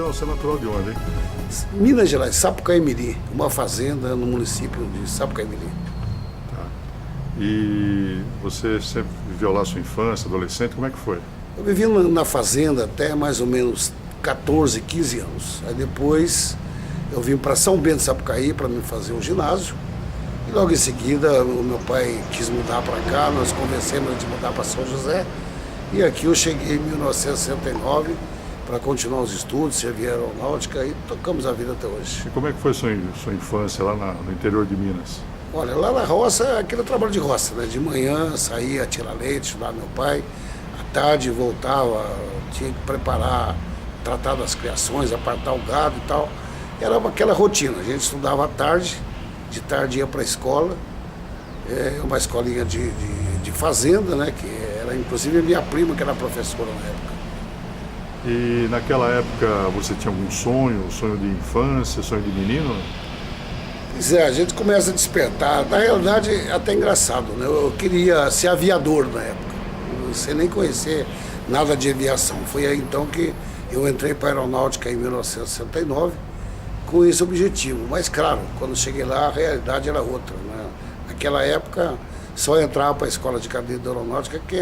você é natural de onde, hein? Minas Gerais, Sapucaí-Mirim, uma fazenda no município de Sapucaí-Mirim. Tá. E você sempre viveu lá a sua infância, adolescente, como é que foi? Eu vivi na fazenda até mais ou menos 14, 15 anos. Aí depois eu vim para São Bento, Sapucaí, para me fazer um ginásio. E logo em seguida o meu pai quis mudar para cá, nós convencemos de mudar para São José. E aqui eu cheguei em 1969 para continuar os estudos, servir a aeronáutica e tocamos a vida até hoje. E como é que foi sua infância lá no interior de Minas? Olha, lá na roça, aquele trabalho de roça, né? De manhã saía tirar leite, ajudar meu pai, à tarde voltava, tinha que preparar, tratar das criações, apartar o gado e tal. Era aquela rotina, a gente estudava à tarde, de tarde ia para a escola, uma escolinha de fazenda, né? Que era inclusive a minha prima que era professora na época. E naquela época você tinha algum sonho de infância, sonho de menino? Pois é, a gente começa a despertar. Na realidade, é até engraçado, né? Eu queria ser aviador na época, sem nem conhecer nada de aviação. Foi aí então que eu entrei para a aeronáutica em 1969 com esse objetivo. Mas, claro, quando cheguei lá, a realidade era outra, né? Naquela época, só entrava para a escola de cadeia de aeronáutica quem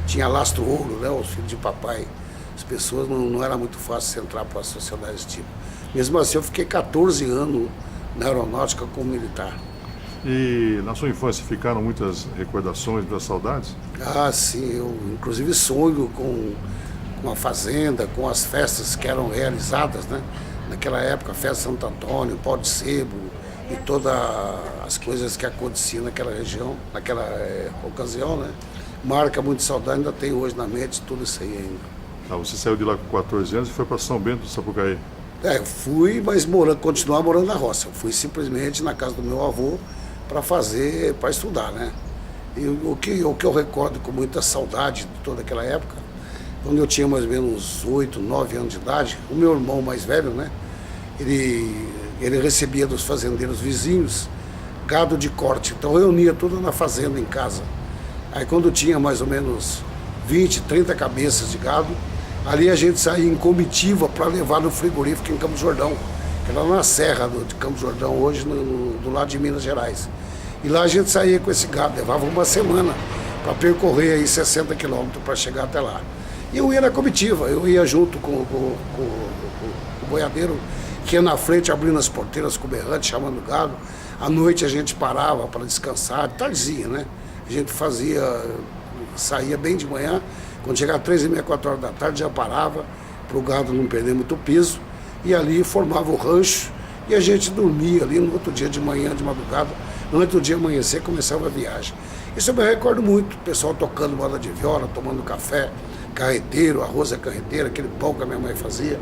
tinha lastro ouro, né? Os filhos de papai. As pessoas não era muito fácil entrar para a sociedade desse tipo. Mesmo assim, eu fiquei 14 anos na aeronáutica como militar. E na sua infância ficaram muitas recordações, muitas saudades? Ah, sim, eu inclusive sonho com a fazenda, com as festas que eram realizadas, né? Naquela época, a festa Santo Antônio, Pau de Sebo e todas as coisas que aconteciam naquela região, naquela ocasião, né? Marca muito saudade, ainda tem hoje na mente tudo isso aí ainda. Ah, você saiu de lá com 14 anos e foi para São Bento do Sapucaí? Eu fui, mas continuar morando na roça. Eu fui simplesmente na casa do meu avô para estudar, né? E o que eu recordo com muita saudade de toda aquela época, quando eu tinha mais ou menos 8, 9 anos de idade, o meu irmão mais velho, né? Ele recebia dos fazendeiros vizinhos gado de corte, então reunia tudo na fazenda em casa. Aí quando tinha mais ou menos 20, 30 cabeças de gado, ali a gente saía em comitiva para levar no frigorífico em Campos do Jordão, que era na serra de Campos do Jordão, hoje do lado de Minas Gerais. E lá a gente saía com esse gado, levava uma semana para percorrer aí 60 quilômetros para chegar até lá. E eu ia na comitiva, eu ia junto com o boiadeiro, que ia na frente abrindo as porteiras com o berrante, chamando o gado. À noite a gente parava para descansar, tardezinha, né? A gente saía bem de manhã, quando chegava 3h30, 4 horas da tarde, já parava para o gado não perder muito peso, e ali formava o rancho, e a gente dormia ali no outro dia de manhã, de madrugada, antes do dia amanhecer, começava a viagem. Isso eu me recordo muito, o pessoal tocando bola de viola, tomando café, carreteiro, arroz à carreteira, aquele pão que a minha mãe fazia.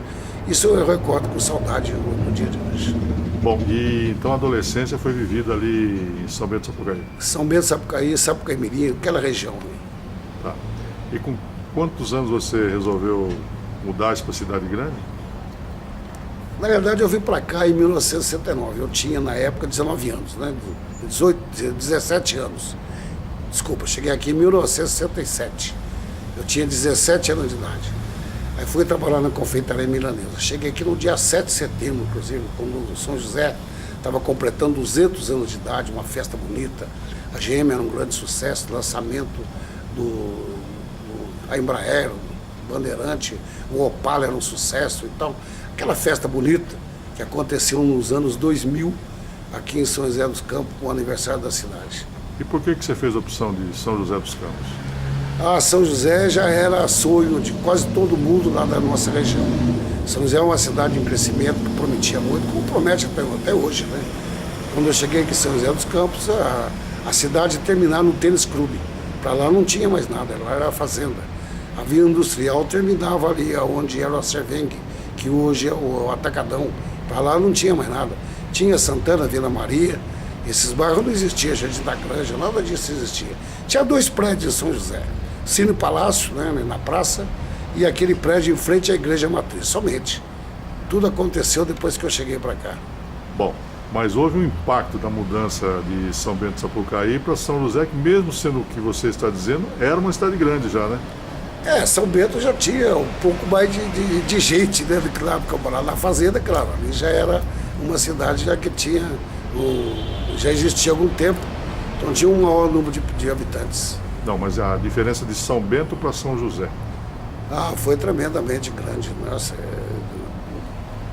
Isso eu recordo com saudade no dia de hoje. Bom, e então a adolescência foi vivida ali em São Bento do Sapucaí? São Bento, Sapucaí, Sapucaí-Mirim, aquela região. Tá. E com quantos anos você resolveu mudar-se para a cidade grande? Na verdade, eu vim para cá em 1969. Eu tinha, na época, 19 anos, né? 17 anos. Desculpa, cheguei aqui em 1967. Eu tinha 17 anos de idade. Aí fui trabalhar na confeitaria milanesa. Cheguei aqui no dia 7 de setembro, inclusive, quando o São José estava completando 200 anos de idade, uma festa bonita. A GM era um grande sucesso, lançamento a Embraer, o Bandeirante, o Opala era um sucesso e tal. Aquela festa bonita que aconteceu nos anos 2000, aqui em São José dos Campos, com o aniversário da cidade. E por que você fez a opção de São José dos Campos? São José já era sonho de quase todo mundo lá da nossa região. São José é uma cidade em crescimento que prometia muito, como promete até hoje, né? Quando eu cheguei aqui em São José dos Campos, a cidade terminava no tênis clube. Para lá não tinha mais nada, lá era a fazenda. A via industrial terminava ali onde era a Serveng, que hoje é o Atacadão. Para lá não tinha mais nada. Tinha Santana, Vila Maria, esses bairros não existiam, Jardim da Granja, nada disso existia. Tinha 2 prédios em São José, Cine Palácio, né, na praça, e aquele prédio em frente à Igreja Matriz, somente. Tudo aconteceu depois que eu cheguei para cá. Bom, mas houve um impacto da mudança de São Bento do Sapucaí para São José, que mesmo sendo o que você está dizendo, era uma cidade grande já, né? São Bento já tinha um pouco mais de gente, né? Claro, porque eu morava na fazenda, claro, ali já era uma cidade já que tinha, já existia há algum tempo, então tinha um maior número de habitantes. Não, mas a diferença de São Bento para São José. Foi tremendamente grande. Nossa,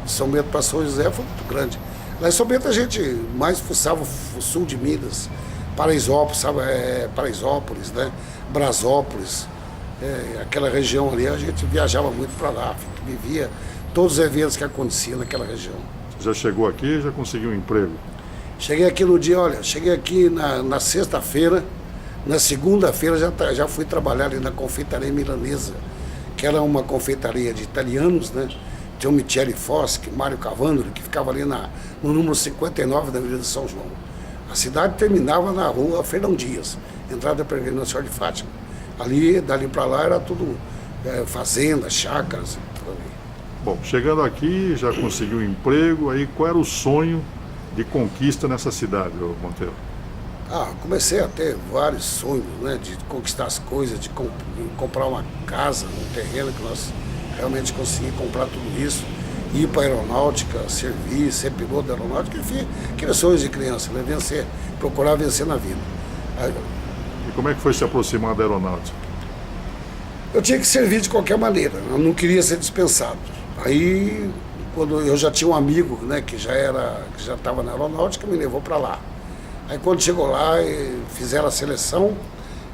São Bento para São José foi muito grande. Lá em São Bento a gente mais fuçava o sul de Minas, Paraisópolis, sabe? Paraisópolis, né? Brasópolis, aquela região ali, a gente viajava muito para lá, vivia todos os eventos que aconteciam naquela região. Você já chegou aqui e já conseguiu um emprego? Cheguei aqui no dia, cheguei aqui na sexta-feira, na segunda-feira já fui trabalhar ali na confeitaria milanesa, que era uma confeitaria de italianos, né? Tinha o Michele Foschi, Mário Cavandoli, que ficava ali no número 59 da Avenida de São João. A cidade terminava na rua Fernão Dias, entrada para a Igreja Nossa Senhora de Fátima. Dali para lá era tudo fazenda, chácaras. Tudo ali. Bom, chegando aqui, já conseguiu um emprego, aí qual era o sonho de conquista nessa cidade, Monteiro? Comecei a ter vários sonhos, né, de conquistar as coisas, de comprar uma casa, um terreno que nós realmente conseguimos comprar tudo isso, ir para a aeronáutica, servir, ser piloto da aeronáutica, enfim, aqueles sonhos de criança, né, procurar vencer na vida. E como é que foi se aproximar da aeronáutica? Eu tinha que servir de qualquer maneira, eu não queria ser dispensado. Aí, quando eu já tinha um amigo, né, que já estava na aeronáutica, me levou para lá. Aí quando chegou lá, fizeram a seleção,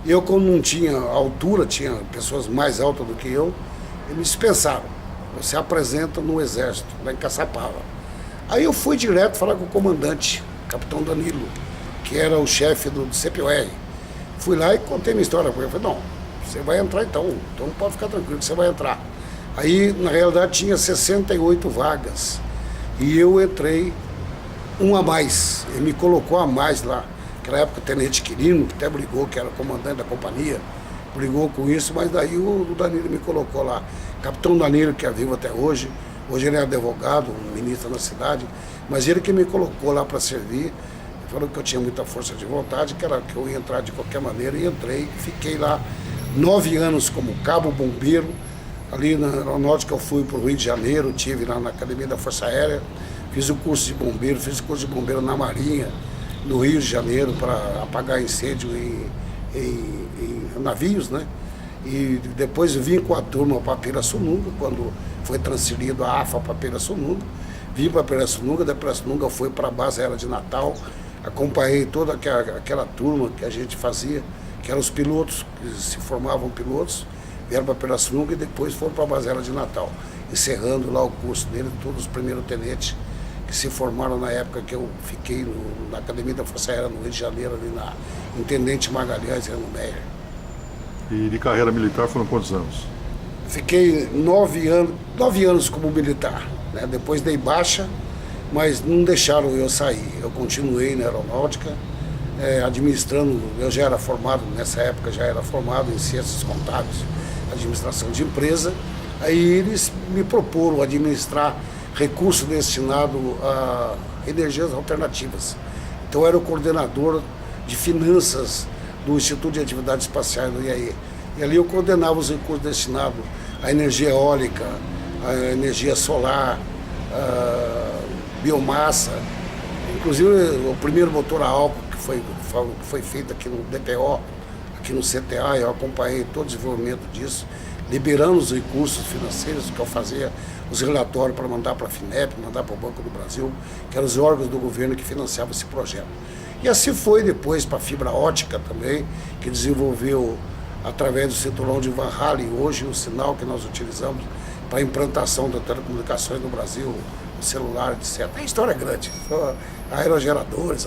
e eu, como não tinha altura, tinha pessoas mais altas do que eu, eles me dispensaram. Você apresenta no Exército, lá em Caçapava. Aí eu fui direto falar com o comandante, capitão Danilo, que era o chefe do CPOR. Fui lá e contei minha história para ele. Falei, não, você vai entrar então pode ficar tranquilo que você vai entrar. Aí, na realidade, tinha 68 vagas, e eu entrei um a mais, ele me colocou a mais lá. Naquela época o tenente Quirino, que até brigou, que era comandante da companhia, brigou com isso, mas daí o Danilo me colocou lá. Capitão Danilo, que é vivo até hoje ele é advogado, um ministro na cidade, mas ele que me colocou lá para servir, falou que eu tinha muita força de vontade, que eu ia entrar de qualquer maneira, e entrei, fiquei lá 9 anos como cabo bombeiro. Ali na aeronáutica eu fui para o Rio de Janeiro, tive lá na Academia da Força Aérea, fiz o curso de bombeiro na Marinha, no Rio de Janeiro, para apagar incêndio em navios, né? E depois eu vim com a turma para Pirassununga, quando foi transferido a AFA para Pirassununga. Vim para Pirassununga, da Pirassununga fui para a base aérea de Natal, acompanhei toda aquela turma que a gente fazia, que eram os pilotos, que se formavam pilotos, vieram para Pirassununga e depois foram para a base aérea de Natal, encerrando lá o curso dele, todos os primeiros tenentes que se formaram na época que eu fiquei na Academia da Força Aérea no Rio de Janeiro, ali na Intendente Magalhães, no Meyer. E de carreira militar foram quantos anos? Fiquei 9 anos como militar, né? Depois dei baixa, mas não deixaram eu sair. Eu continuei na aeronáutica, administrando, eu já era formado, nessa época já era formado em ciências contábeis, administração de empresa. Aí eles me proporam administrar recurso destinado a energias alternativas. Então eu era o coordenador de finanças do Instituto de Atividades Espaciais do IAE. E ali eu coordenava os recursos destinados à energia eólica, à energia solar, à biomassa. Inclusive o primeiro motor a álcool que foi feito aqui no DPO, aqui no CTA, eu acompanhei todo o desenvolvimento disso, liberando os recursos financeiros, que eu fazia os relatórios para mandar para a FINEP, mandar para o Banco do Brasil, que eram os órgãos do governo que financiavam esse projeto. E assim foi depois para a fibra ótica também, que desenvolveu através do cinturão de Van Halen, hoje o sinal que nós utilizamos para a implantação das telecomunicações no Brasil, o celular, etc. A história é grande, aerogeradores,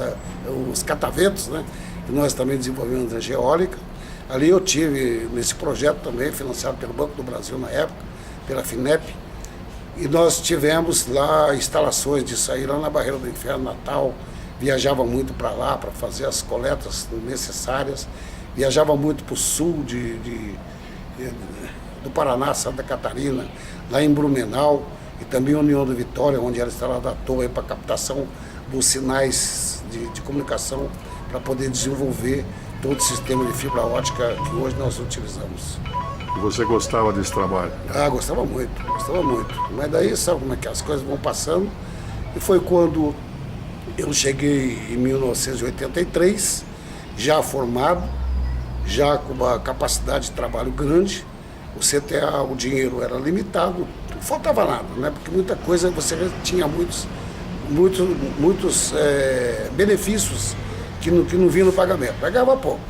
os cataventos, né, que nós também desenvolvemos energia eólica. Ali eu tive nesse projeto também, financiado pelo Banco do Brasil na época, pela FINEP, e nós tivemos lá instalações disso aí, lá na Barreira do Inferno, Natal, viajava muito para lá para fazer as coletas necessárias, viajava muito para o sul do Paraná, Santa Catarina, lá em Blumenau, e também União da Vitória, onde era instalada a torre para captação dos sinais de comunicação, para poder desenvolver todo o sistema de fibra ótica que hoje nós utilizamos. E você gostava desse trabalho? Ah, gostava muito, gostava muito. Mas daí sabe como é que as coisas vão passando. E foi quando eu cheguei em 1983, já formado, já com uma capacidade de trabalho grande. O CTA, o dinheiro era limitado, não faltava nada, né? Porque muita coisa você tinha muitos benefícios que não vinham no pagamento, pagava pouco.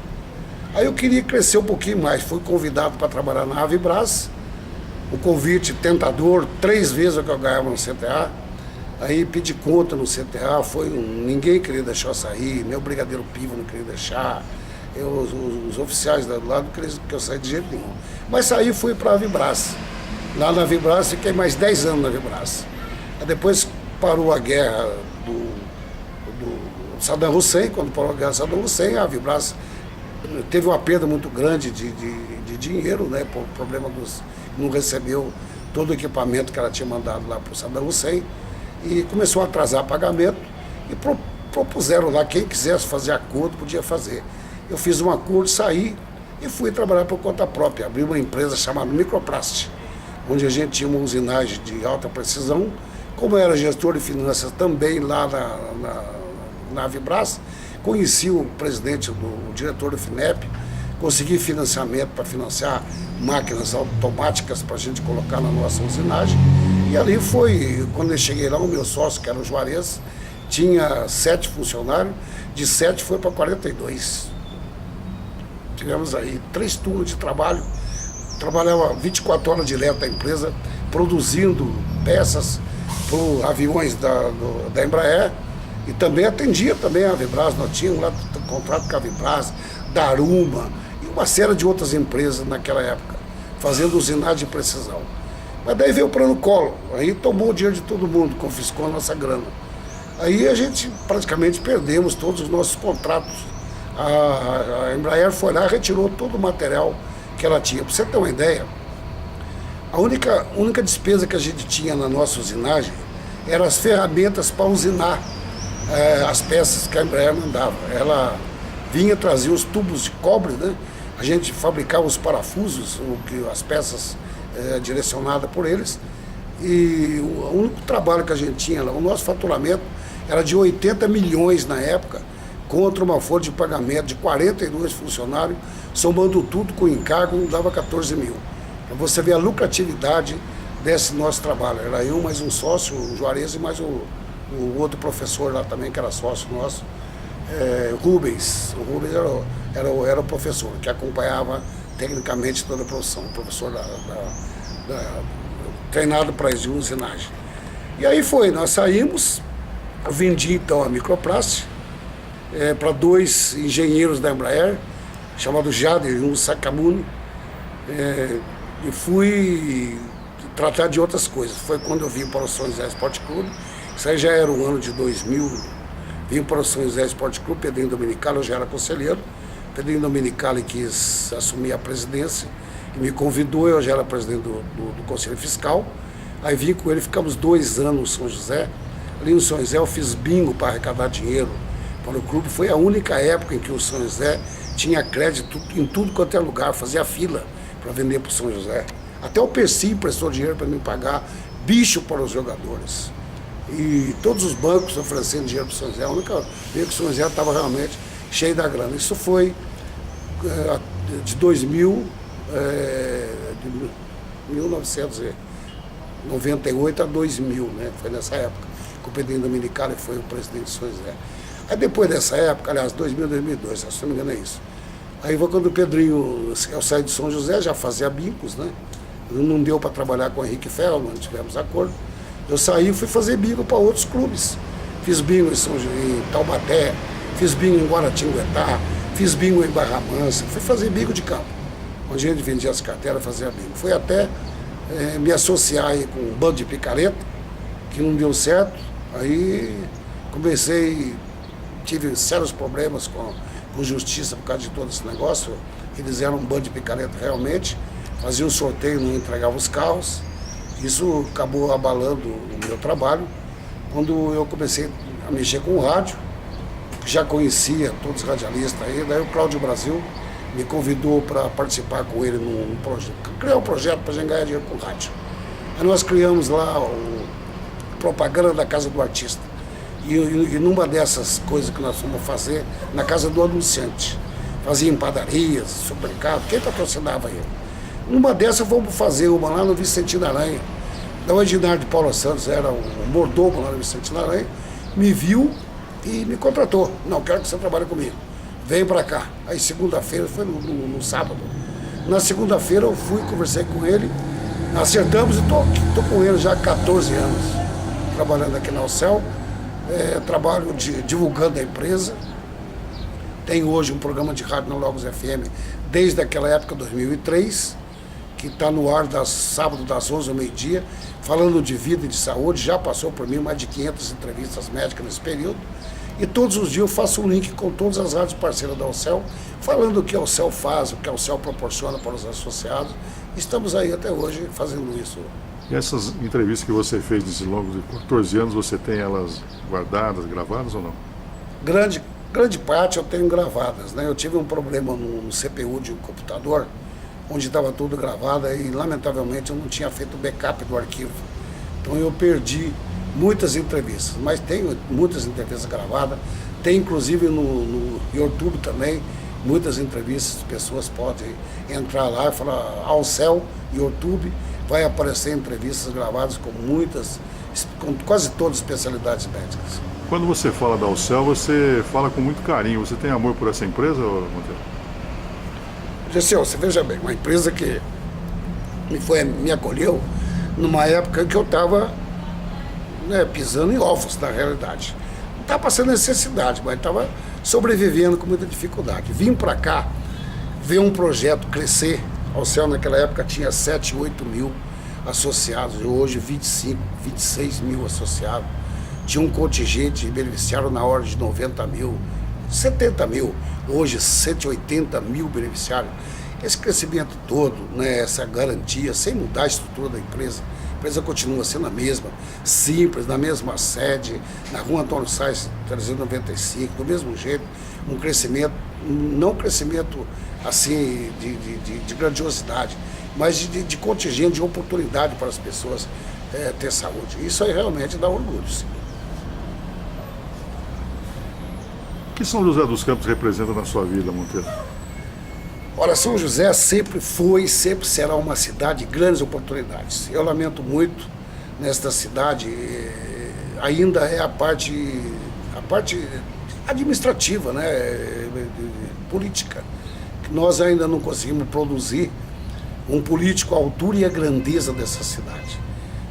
Aí eu queria crescer um pouquinho mais, fui convidado para trabalhar na Avibras, o convite tentador, 3 vezes o que eu ganhava no CTA, aí pedi conta no CTA, ninguém queria deixar eu sair, meu brigadeiro Piva não queria deixar, os oficiais do lado não queriam que eu saísse de jeito nenhum. Mas saí e fui para a Avibras. Lá na Avibras fiquei mais 10 anos na Avibras. Aí depois parou a guerra do Saddam Hussein, quando parou a guerra do Saddam Hussein, a Avibras teve uma perda muito grande de dinheiro, né, por problema não recebeu todo o equipamento que ela tinha mandado lá para o Saddam Hussein, e começou a atrasar pagamento, e propuseram lá, quem quisesse fazer acordo, podia fazer. Eu fiz um acordo, saí e fui trabalhar por conta própria, abri uma empresa chamada Microplast, onde a gente tinha uma usinagem de alta precisão. Como eu era gestor de finanças também lá na Avibras, conheci o presidente, o diretor do FINEP, consegui financiamento para financiar máquinas automáticas para a gente colocar na nossa usinagem. E ali foi, quando eu cheguei lá, o meu sócio, que era o Juarez, tinha 7 funcionários, de 7 foi para 42. Tivemos aí 3 turnos de trabalho, trabalhava 24 horas direto a empresa, produzindo peças para aviões da Embraer, e também atendia também a Avibras. Nós tínhamos lá contrato com a Avibras, da Aruma e uma série de outras empresas naquela época, fazendo usinagem de precisão. Mas daí veio o plano Collor, aí tomou o dinheiro de todo mundo, confiscou a nossa grana. Aí a gente praticamente perdemos todos os nossos contratos. A Embraer foi lá e retirou todo o material que ela tinha. Para você ter uma ideia, a única despesa que a gente tinha na nossa usinagem eram as ferramentas para usinar as peças que a Embraer mandava. Ela vinha trazer os tubos de cobre, né? A gente fabricava os parafusos, as peças direcionadas por eles, e o único trabalho que a gente tinha lá, o nosso faturamento era de 80 milhões na época, contra uma folha de pagamento de 42 funcionários, somando tudo com encargo, dava 14 mil. Para você ver a lucratividade desse nosso trabalho. Era eu, mais um sócio, o Juarez, e mais o outro professor lá também, que era sócio nosso, Rubens. O Rubens era o professor, que acompanhava tecnicamente toda a produção, o professor treinado para isso, de usinagem. E aí nós saímos, eu vendi então a Microplast para 2 engenheiros da Embraer, chamados Jader e Sakamuni, e fui tratar de outras coisas. Foi quando eu vim para o São José Esporte Clube, isso aí já era o ano de 2000, vim para o São José Esporte Clube, Pedrinho Dominicali, eu já era conselheiro, Pedrinho Dominicali quis assumir a presidência e me convidou, eu já era presidente do Conselho Fiscal, aí vim com ele, ficamos 2 anos no São José. Ali no São José eu fiz bingo para arrecadar dinheiro para o clube, foi a única época em que o São José tinha crédito em tudo quanto é lugar, fazia fila para vender para o São José. Até o Percy prestou dinheiro para me pagar bicho para os jogadores. E todos os bancos oferecendo dinheiro para o São José, a única vez que o São José estava realmente cheio da grana. Isso foi de 1998 a 2000, né? Foi nessa época que o Pedrinho Dominicali foi o presidente de São José. Aí depois dessa época, aliás, 2000, 2002, se não me engano é isso. Aí foi quando o Pedrinho, eu saí de São José, já fazia bicos, né? Não deu para trabalhar com o Henrique Ferro, não tivemos acordo. Eu saí e fui fazer bingo para outros clubes. Fiz bingo em Taubaté, fiz bingo em Guaratinguetá, fiz bingo em Barra Mansa, fui fazer bingo de campo. Onde a gente vendia as carteiras, fazia bingo. Fui até me associar aí com um bando de picareta, que não deu certo. Aí tive sérios problemas com justiça por causa de todo esse negócio. Eles eram um bando de picareta realmente, faziam sorteio, não entregavam os carros. Isso acabou abalando o meu trabalho. Quando eu comecei a mexer com o rádio, já conhecia todos os radialistas aí, daí o Cláudio Brasil me convidou para participar com ele num projeto, criar um projeto para a gente ganhar dinheiro com rádio. Aí nós criamos lá o propaganda da Casa do Artista. E numa dessas coisas que nós fomos fazer, na casa do anunciante, fazia em padarias, supermercado, quem patrocinava ele? Numa dessas fomos fazer uma lá no Vicentino Aranha. O Edinardo de Paula Santos era o mordomo lá no Vicentino Aranha, me viu e me contratou. Não, quero que você trabalhe comigo. Vem para cá. Aí segunda-feira, foi no sábado. Na segunda-feira eu fui, conversei com ele, acertamos e tô com ele já há 14 anos, trabalhando aqui na Alcel. Trabalho divulgando a empresa. Tenho hoje um programa de rádio na Logos FM desde aquela época, 2003, que está no ar sábado das 11 ao meio-dia, falando de vida e de saúde. Já passou por mim mais de 500 entrevistas médicas nesse período. E todos os dias eu faço um link com todas as rádios parceiras da Alcel, falando o que a Alcel faz, o que a Alcel proporciona para os associados. Estamos aí até hoje fazendo isso. E essas entrevistas que você fez nesses longos de 14 anos, você tem elas guardadas, gravadas ou não? Grande parte eu tenho gravadas, né? Eu tive um problema no CPU de um computador, onde estava tudo gravado e, lamentavelmente, eu não tinha feito o backup do arquivo. Então eu perdi muitas entrevistas, mas tenho muitas entrevistas gravadas. Tem, inclusive, no YouTube também, muitas entrevistas. As pessoas podem entrar lá e falar Alcel, YouTube, vai aparecer entrevistas gravadas com quase todas as especialidades médicas. Quando você fala da Alcel, você fala com muito carinho. Você tem amor por essa empresa, Monteiro? Gessel, você veja bem, uma empresa que me acolheu numa época que eu estava pisando em ovos, na realidade. Não estava passando necessidade, mas estava sobrevivendo com muita dificuldade. Vim para cá ver um projeto crescer. A Alcel naquela época tinha 7, 8 mil associados, hoje 25, 26 mil associados. Tinha um contingente de beneficiário na ordem de 90 mil, 70 mil, hoje 180 mil beneficiários. Esse crescimento todo, né, essa garantia, sem mudar a estrutura da empresa, a empresa continua sendo a mesma, simples, na mesma sede, na rua Antônio Sais 395, do mesmo jeito, um crescimento, não crescimento assim de grandiosidade, mas de contingente, de oportunidade para as pessoas ter saúde. Isso aí realmente dá orgulho, sim. O que São José dos Campos representa na sua vida, Monteiro? Olha, São José sempre foi e sempre será uma cidade de grandes oportunidades. Eu lamento muito nesta cidade, ainda é a parte administrativa, né, política, que nós ainda não conseguimos produzir um político à altura e à grandeza dessa cidade.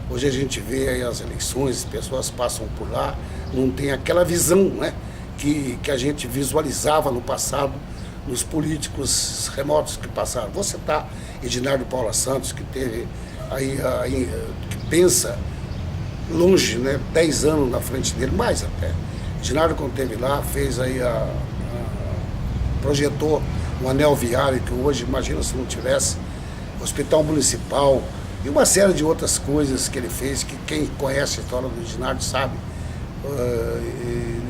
Hoje a gente vê aí as eleições, as pessoas passam por lá, não tem aquela visão, né, que a gente visualizava no passado, nos políticos remotos que passaram. Vou citar Edinardo de Paula Santos, que teve aí, que pensa longe, né, 10 anos na frente dele, mais até. Edinardo, quando esteve lá, fez aí projetou um anel viário que hoje, imagina se não tivesse, hospital municipal e uma série de outras coisas que ele fez, que quem conhece a história do Edinardo sabe.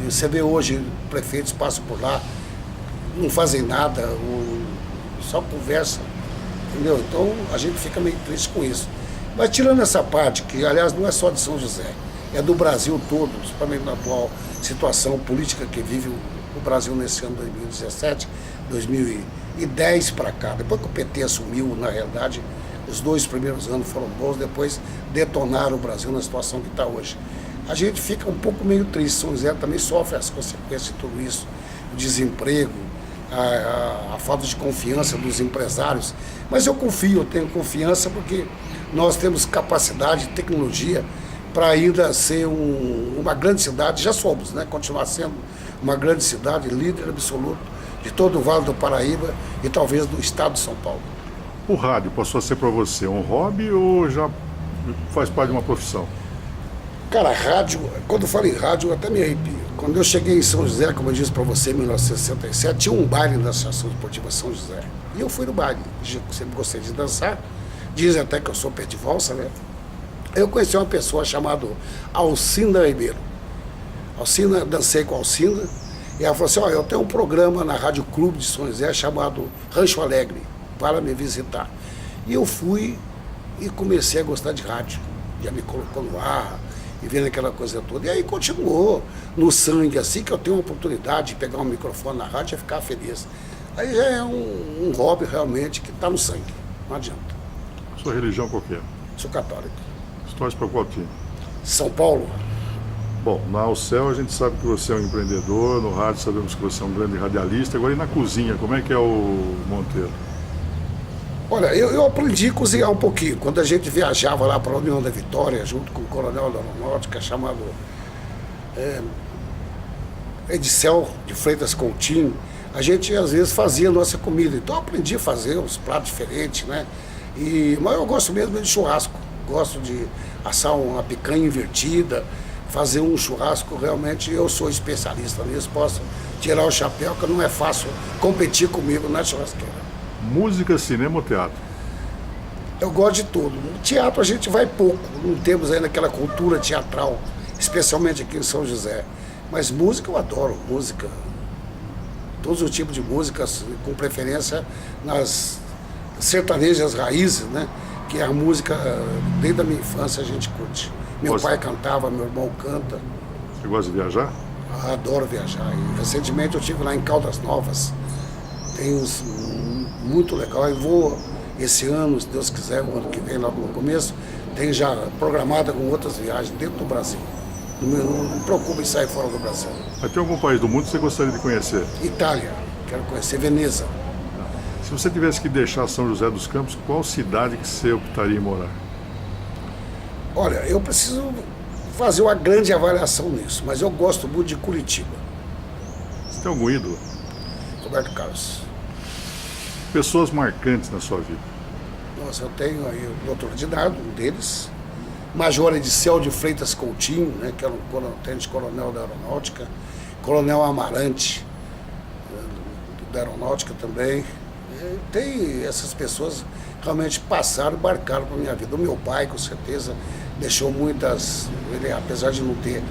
Você vê hoje, prefeitos passam por lá, não fazem nada, só conversa, entendeu? Então a gente fica meio triste com isso. Mas tirando essa parte, que aliás não é só de São José, é do Brasil todo, principalmente na atual situação política que vive o Brasil nesse ano 2017, 2010 para cá. Depois que o PT assumiu, na realidade, os 2 primeiros anos foram bons, depois detonaram o Brasil na situação que está hoje. A gente fica um pouco meio triste. São José também sofre as consequências de tudo isso, o desemprego, a falta de confiança dos empresários. Mas eu confio, eu tenho confiança porque nós temos capacidade, tecnologia para ainda ser uma grande cidade. Já somos, né? Continuar sendo uma grande cidade, líder absoluto de todo o Vale do Paraíba e talvez do estado de São Paulo. O rádio passou a ser para você um hobby ou já faz parte de uma profissão? Cara, rádio, quando eu falo em rádio, eu até me arrepio. Quando eu cheguei em São José, como eu disse para você, em 1967, tinha um baile na Associação Esportiva São José. E eu fui no baile. Sempre gostei de dançar. Dizem até que eu sou pé de valsa, né? Eu conheci uma pessoa chamada Alcinda Ribeiro. Alcinda, dancei com a Alcinda. E ela falou assim, olha, eu tenho um programa na Rádio Clube de São José chamado Rancho Alegre, para me visitar. E eu fui e comecei a gostar de rádio. Já me colocou no ar, e vendo aquela coisa toda. E aí continuou no sangue, assim que eu tenho a oportunidade de pegar um microfone na rádio e ficar feliz. Aí já é um hobby realmente que está no sangue, não adianta. Sua religião qual que é? Sou católico. Você torce para qual time? São Paulo. Bom, na Alcel a gente sabe que você é um empreendedor, no rádio sabemos que você é um grande radialista. Agora, e na cozinha, como é que é o Monteiro? Olha, eu aprendi a cozinhar um pouquinho. Quando a gente viajava lá para a União da Vitória, junto com o coronel da Aeronáutica, chamado Edicel de Freitas Coutinho, a gente às vezes fazia a nossa comida. Então eu aprendi a fazer uns pratos diferentes, né? Mas eu gosto mesmo de churrasco. Gosto de assar uma picanha invertida, fazer um churrasco. Realmente eu sou especialista nisso, posso tirar o chapéu, que não é fácil competir comigo na churrasqueira. Música, cinema ou teatro? Eu gosto de tudo. No teatro a gente vai pouco, não temos ainda aquela cultura teatral, especialmente aqui em São José. Mas música eu adoro, música. Todos os tipos de músicas, com preferência nas sertanejas raízes, né? Que é a música, desde a minha infância a gente curte. Meu pai cantava, meu irmão canta. Você gosta de viajar? Adoro viajar. E recentemente eu estive lá em Caldas Novas. Tem uns muito legal. Eu vou esse ano, se Deus quiser, o ano que vem, logo no começo, tem já programada com outras viagens dentro do Brasil. Não me preocupe em sair fora do Brasil. Mas tem algum país do mundo que você gostaria de conhecer? Itália, quero conhecer Veneza. Se você tivesse que deixar São José dos Campos, qual cidade que você optaria em morar? Olha, eu preciso fazer uma grande avaliação nisso, mas eu gosto muito de Curitiba. Você tem algum ídolo? Roberto Carlos. Pessoas marcantes na sua vida? Nossa, eu tenho aí o doutor Dinardo, um deles. Major Edicel de Freitas Coutinho, né, que era um tenente-coronel da Aeronáutica. Coronel Amarante, da Aeronáutica também. Tem essas pessoas que realmente passaram, marcaram para a minha vida. O meu pai, com certeza, deixou muitas... Ele, apesar de não ter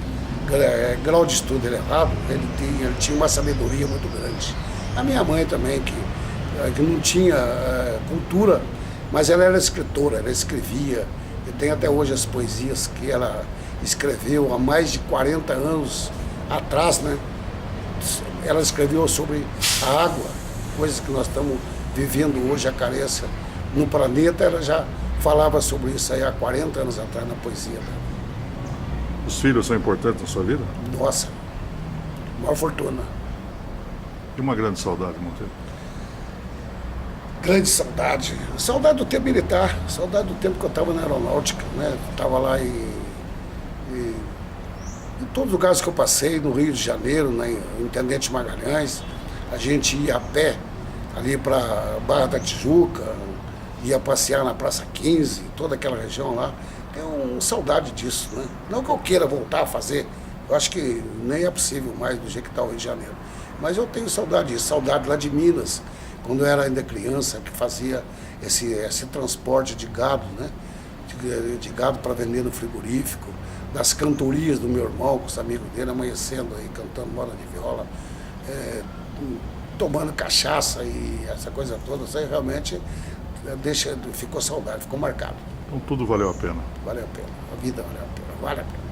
grau de estudo elevado, ele tinha uma sabedoria muito grande. A minha mãe também, que não tinha cultura, mas ela era escritora, ela escrevia. E tem até hoje as poesias que ela escreveu há mais de 40 anos atrás, né? Ela escreveu sobre a água, coisas que nós estamos vivendo hoje, a carência no planeta. Ela já falava sobre isso aí há 40 anos atrás na poesia dela. Os filhos são importantes na sua vida? Nossa, maior fortuna. E uma grande saudade, Monteiro? Grande saudade. Saudade do tempo militar, saudade do tempo que eu estava na Aeronáutica, né? Estava lá em todos os lugares que eu passei, no Rio de Janeiro, na Intendente Magalhães. A gente ia a pé ali para Barra da Tijuca, ia passear na Praça 15, toda aquela região lá. Tenho saudade disso, né? Não que eu queira voltar a fazer, eu acho que nem é possível mais do jeito que está o Rio de Janeiro. Mas eu tenho saudade disso, saudade lá de Minas, quando eu era ainda criança, que fazia esse transporte de gado, né? De gado para vender no frigorífico, das cantorias do meu irmão, com os amigos dele, amanhecendo aí, cantando moda de viola, tomando cachaça e essa coisa toda. Isso aí realmente ficou saudade, ficou marcado. Então tudo valeu a pena? Valeu a pena, a vida valeu a pena, vale a pena.